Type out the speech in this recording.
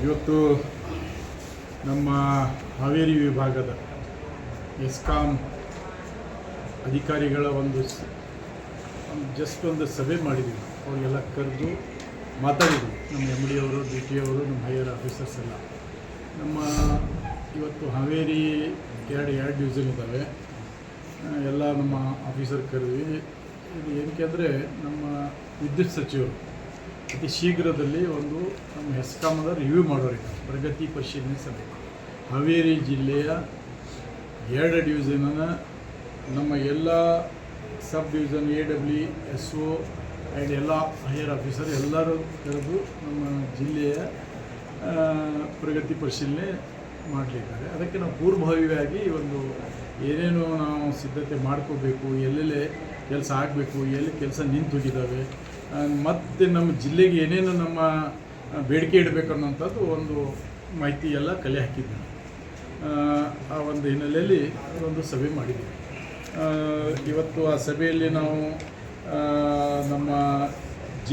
ಇವತ್ತು ನಮ್ಮ ಹಾವೇರಿ ವಿಭಾಗದ ಎಸ್ಕಾಂ ಅಧಿಕಾರಿಗಳ ಒಂದು ಸಭೆ ಮಾಡಿದ್ದೀವಿ. ಅವರಿಗೆಲ್ಲ ಕರೆದು ಮಾತಾಡಿದ್ವಿ. ನಮ್ಮ ಎಮ್ ಡಿ ಅವರು, ಡಿ ಟಿ ಅವರು, ನಮ್ಮ ಹೈಯರ್ ಆಫೀಸರ್ಸ್ ಎಲ್ಲ. ನಮ್ಮ ಇವತ್ತು ಹಾವೇರಿ ಎರಡು ಡಿವಿಷನ್ ಇದ್ದಾವೆ. ಎಲ್ಲ ನಮ್ಮ ಆಫೀಸರ್ ಕರೆದ್ವಿ. ಇದು ಏನಕ್ಕೆ ಅಂದರೆ ನಮ್ಮ ವಿದ್ಯುತ್ ಸಚಿವರು ಅತಿ ಶೀಘ್ರದಲ್ಲಿ ಒಂದು ನಮ್ಮ ಎಸ್ಕಾಮದ ರಿವ್ಯೂ ಮಾಡೋರಿದ್ದಾರೆ. ಪ್ರಗತಿ ಪರಿಶೀಲನೆ ಸಭೆ ಹಾವೇರಿ ಜಿಲ್ಲೆಯ 2 ಡಿವಿಷನ್ನ ನಮ್ಮ ಎಲ್ಲ ಸಬ್ ಡಿವಿಷನ್ AWSO ಆ್ಯಂಡ್ ಎಲ್ಲ ಹೈಯರ್ ಆಫೀಸರ್ ಎಲ್ಲರೂ ಕರೆದು ನಮ್ಮ ಜಿಲ್ಲೆಯ ಪ್ರಗತಿ ಪರಿಶೀಲನೆ ಮಾಡಲಿದ್ದಾರೆ. ಅದಕ್ಕೆ ನಾವು ಪೂರ್ವಭಾವಿಯಾಗಿ ಒಂದು ಏನೇನು ನಾವು ಸಿದ್ಧತೆ ಮಾಡ್ಕೋಬೇಕು, ಎಲ್ಲೆಲ್ಲೇ ಕೆಲಸ ಆಗಬೇಕು, ಎಲ್ಲಿ ಕೆಲಸ ನಿಂತು ಹೋಗಿದ್ದಾವೆ, ಮತ್ತು ನಮ್ಮ ಜಿಲ್ಲೆಗೆ ಏನೇನು ನಮ್ಮ ಬೇಡಿಕೆ ಇಡಬೇಕು ಅನ್ನೋಂಥದ್ದು ಒಂದು ಮಾಹಿತಿ ಎಲ್ಲ ಕಲೆ ಹಾಕಿದ್ವಿ. ಆ ಒಂದು ಹಿನ್ನೆಲೆಯಲ್ಲಿ ಒಂದು ಸಭೆ ಮಾಡಿದ್ದೀವಿ. ಇವತ್ತು ಆ ಸಭೆಯಲ್ಲಿ ನಾವು ನಮ್ಮ